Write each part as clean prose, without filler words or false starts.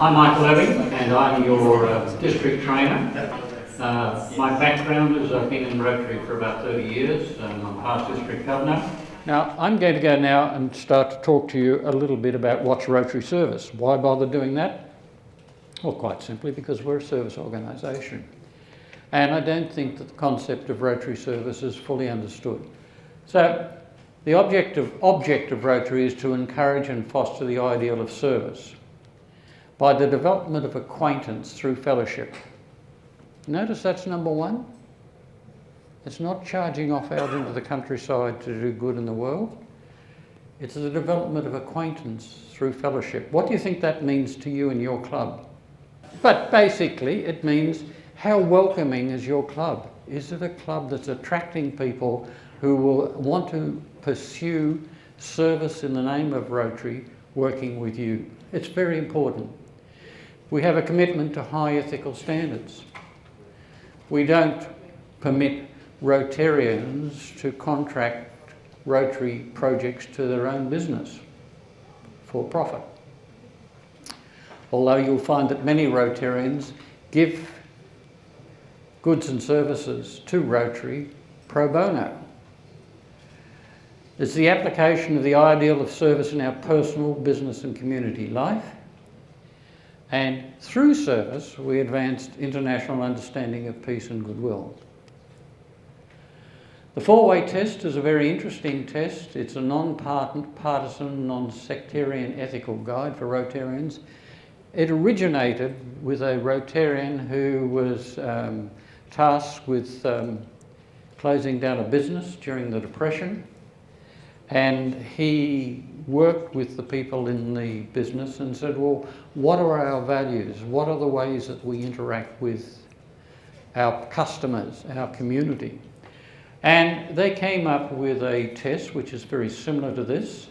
I'm Michael Irving and I'm your district trainer. My background is I've been in Rotary for about 30 years. I'm past district governor. Now I'm going to go now and start to talk to you a little bit about what's Rotary Service. Why bother doing that? Well, quite simply because we're a service organisation. And I don't think that the concept of Rotary Service is fully understood. So the object of Rotary is to encourage and foster the ideal of service by the development of acquaintance through fellowship. Notice that's number one. It's not charging off out into the countryside to do good in the world. It's the development of acquaintance through fellowship. What do you think that means to you and your club? But basically it means, how welcoming is your club? Is it a club that's attracting people who will want to pursue service in the name of Rotary, working with you? It's very important. We have a commitment to high ethical standards. We don't permit Rotarians to contract Rotary projects to their own business for profit. Although you'll find that many Rotarians give goods and services to Rotary pro bono. It's the application of the ideal of service in our personal, business and community life. And through service, we advanced international understanding of peace and goodwill. The four-way test is a very interesting test. It's a non-partisan, non-sectarian ethical guide for Rotarians. It originated with a Rotarian who was tasked with closing down a business during the Depression. And he worked with the people in the business and said, well, what are our values? What are the ways that we interact with our customers, our community? And they came up with a test which is very similar to this.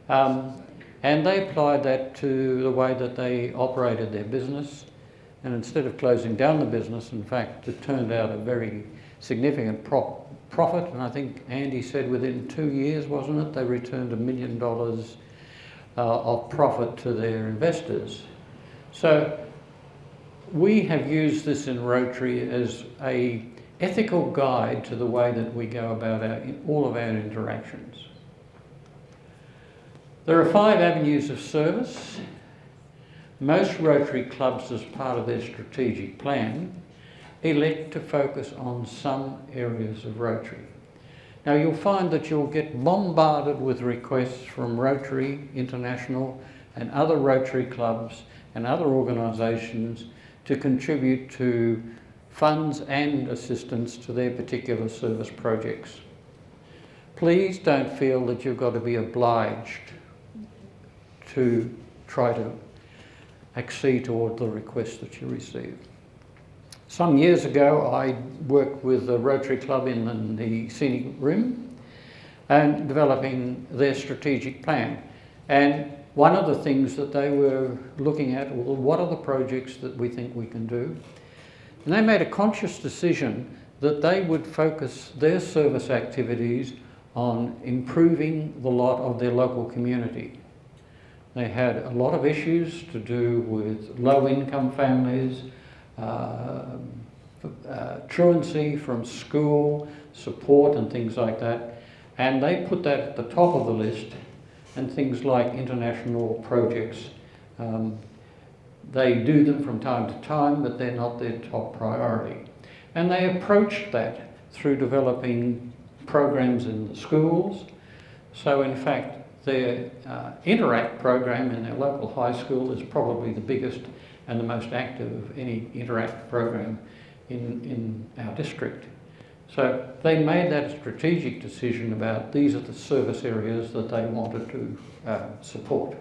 And they applied that to the way that they operated their business. And instead of closing down the business, in fact, it turned out a very significant profit. And I think Andy said within 2 years, wasn't it, they returned $1 million of profit to their investors. So we have used this in Rotary as an ethical guide to the way that we go about all of our interactions. There are 5 avenues of service. Most Rotary clubs, as part of their strategic plan, elect to focus on some areas of Rotary. Now you'll find that you'll get bombarded with requests from Rotary International and other Rotary clubs and other organisations to contribute to funds and assistance to their particular service projects. Please don't feel that you've got to be obliged to try to accede to all the requests that you receive. Some years ago, I worked with a Rotary Club in the Scenic Rim and developing their strategic plan. And one of the things that they were looking at, well, what are the projects that we think we can do? And they made a conscious decision that they would focus their service activities on improving the lot of their local community. They had a lot of issues to do with low-income families, truancy from school, support and things like that. And they put that at the top of the list, and things like international projects. They do them from time to time, but they're not their top priority. And they approached that through developing programs in the schools. So in fact, their Interact program in their local high school is probably the biggest and the most active of any Interact program in our district. So they made that strategic decision about these are the service areas that they wanted to support.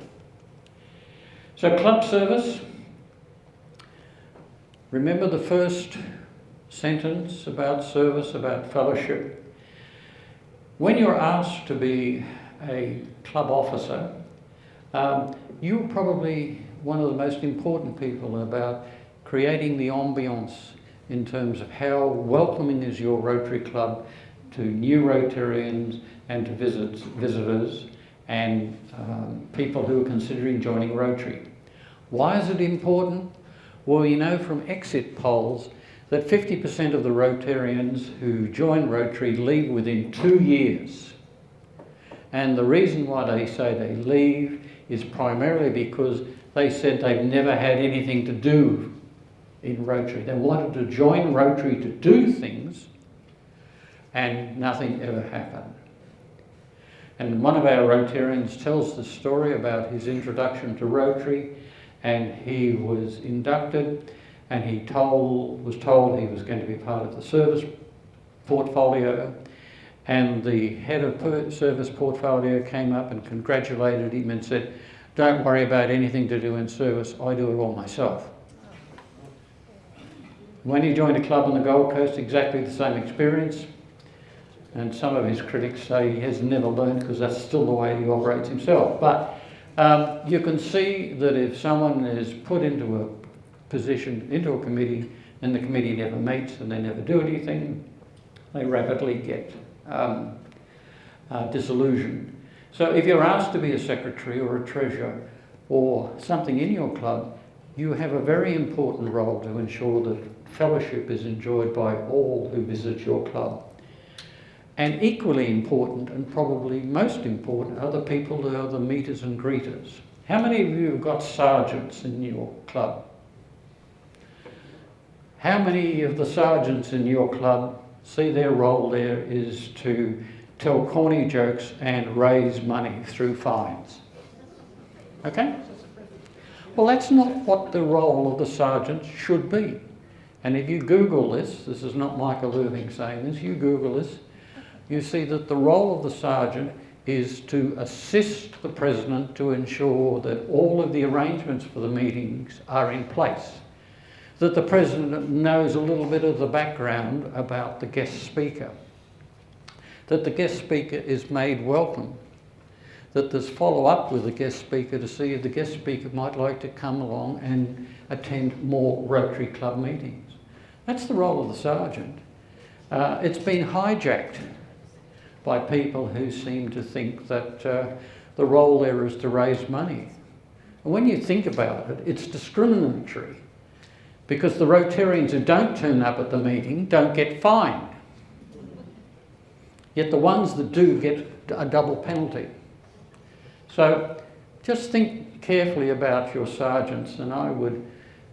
So club service, remember the first sentence about service, about fellowship. When you're asked to be a club officer, you're probably one of the most important people about creating the ambience in terms of how welcoming is your Rotary Club to new Rotarians and to visitors and people who are considering joining Rotary. Why is it important? Well, you know from exit polls that 50% of the Rotarians who join Rotary leave within 2 years. And the reason why they say they leave is primarily because they said they've never had anything to do in Rotary. They wanted to join Rotary to do things, and nothing ever happened. And one of our Rotarians tells the story about his introduction to Rotary, and he was inducted, and he was told he was going to be part of the service portfolio, and the head of service portfolio came up and congratulated him and said, "Don't worry about anything to do in service, I do it all myself." When he joined a club on the Gold Coast, exactly the same experience, and some of his critics say he has never learned because that's still the way he operates himself. But you can see that if someone is put into a position, into a committee, and the committee never meets and they never do anything, they rapidly get disillusioned. So if you're asked to be a secretary or a treasurer or something in your club, you have a very important role to ensure that fellowship is enjoyed by all who visit your club. And equally important, and probably most important, are the people who are the meeters and greeters. How many of you have got sergeants in your club? How many of the sergeants in your club see their role there is to tell corny jokes and raise money through fines? Okay? Well, that's not what the role of the sergeant should be. And if you Google this is not Michael Irving saying this, you Google this, you see that the role of the sergeant is to assist the president to ensure that all of the arrangements for the meetings are in place, that the president knows a little bit of the background about the guest speaker, that the guest speaker is made welcome, that there's follow-up with the guest speaker to see if the guest speaker might like to come along and attend more Rotary Club meetings. That's the role of the sergeant. It's been hijacked by people who seem to think that the role there is to raise money. And when you think about it, it's discriminatory, because the Rotarians who don't turn up at the meeting don't get fined. Yet the ones that do get a double penalty. So just think carefully about your sergeants, and I would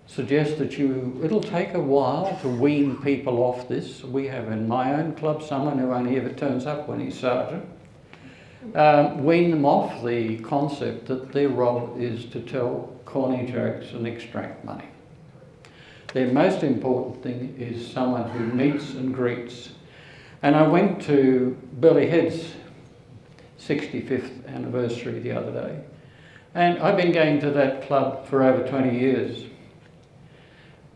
suggest that it'll take a while to wean people off this. We have in my own club someone who only ever turns up when he's sergeant. Wean them off the concept that their role is to tell corny jokes and extract money. Their most important thing is someone who meets and greets. And I went to Burleigh Head's 65th anniversary the other day, and I've been going to that club for over 20 years.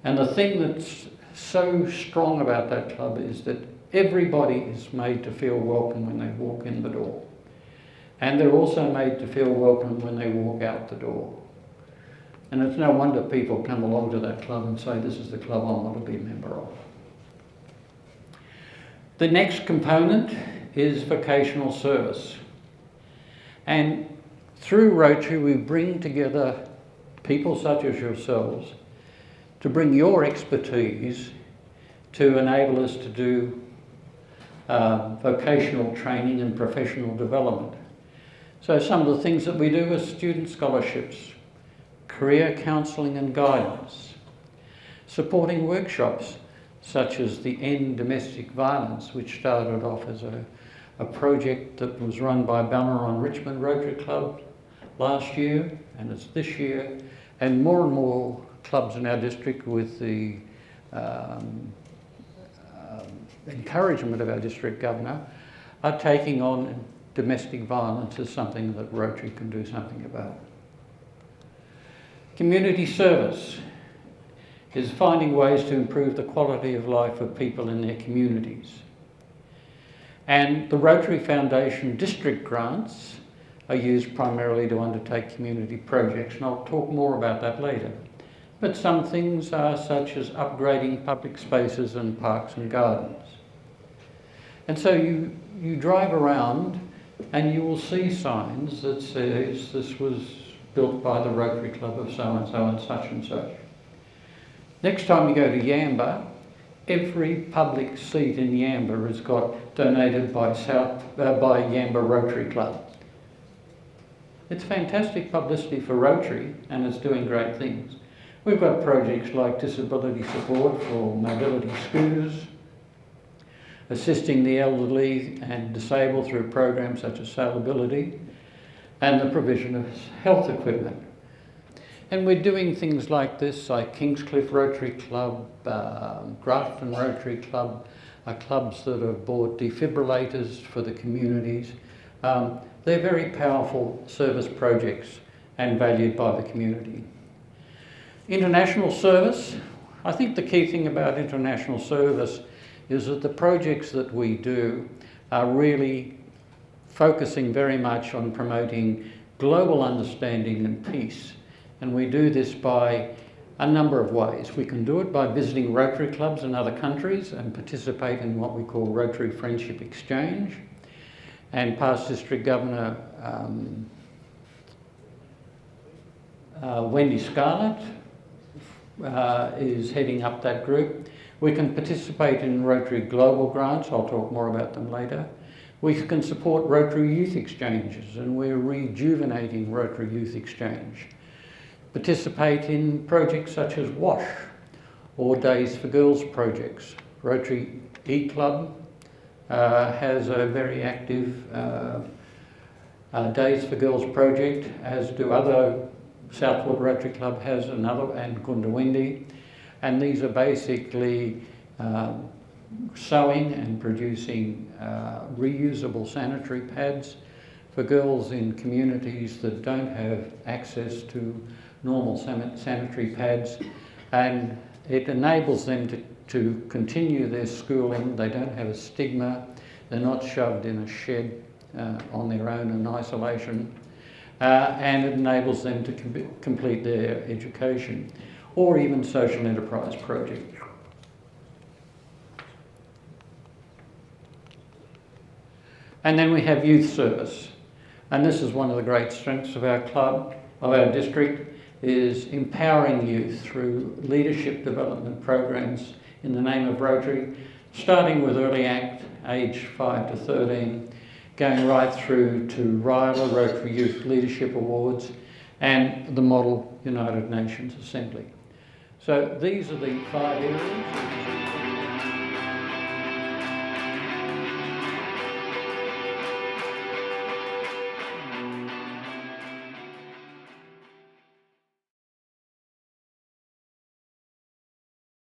And the thing that's so strong about that club is that everybody is made to feel welcome when they walk in the door. And they're also made to feel welcome when they walk out the door. And it's no wonder people come along to that club and say, this is the club I want to be a member of. The next component is vocational service. And through Rotary, we bring together people such as yourselves to bring your expertise to enable us to do vocational training and professional development. So some of the things that we do are student scholarships, career counselling and guidance, supporting workshops such as the End Domestic Violence, which started off as a project that was run by Ballarat Richmond Rotary Club last year, and it's this year, and more clubs in our district, with the encouragement of our district governor, are taking on domestic violence as something that Rotary can do something about. Community service is finding ways to improve the quality of life of people in their communities. And the Rotary Foundation district grants are used primarily to undertake community projects, and I'll talk more about that later. But some things are such as upgrading public spaces and parks and gardens. And so you drive around and you will see signs that says this was built by the Rotary Club of so and such and such. Next time you go to Yamba, every public seat in Yamba has got donated by Yamba Rotary Club. It's fantastic publicity for Rotary, and it's doing great things. We've got projects like disability support for mobility scooters, assisting the elderly and disabled through programs such as Sailability, and the provision of health equipment. And we're doing things like this, like Kingscliff Rotary Club, Grafton Rotary Club, are clubs that have bought defibrillators for the communities. They're very powerful service projects and valued by the community. International service. I think the key thing about international service is that the projects that we do are really focusing very much on promoting global understanding and peace. And we do this by a number of ways. We can do it by visiting Rotary clubs in other countries and participate in what we call Rotary Friendship Exchange. And past District Governor Wendy Scarlett is heading up that group. We can participate in Rotary Global grants. I'll talk more about them later. We can support Rotary Youth Exchanges, and we're rejuvenating Rotary Youth Exchange. Participate in projects such as WASH or Days for Girls projects. Rotary E-Club has a very active Days for Girls project, as do other. Southwood Rotary Club has another, and Gundawindi. And these are basically sewing and producing reusable sanitary pads for girls in communities that don't have access to normal sanitary pads, and it enables them to continue their schooling. They don't have a stigma, they're not shoved in a shed on their own in isolation, and it enables them to complete their education, or even social enterprise projects. And then we have youth service, and this is one of the great strengths of our club, of our district, is empowering youth through leadership development programs in the name of Rotary, starting with Early Act, age 5 to 13, going right through to RILA, Rotary Youth Leadership Awards, and the Model United Nations Assembly. So these are the 5 areas.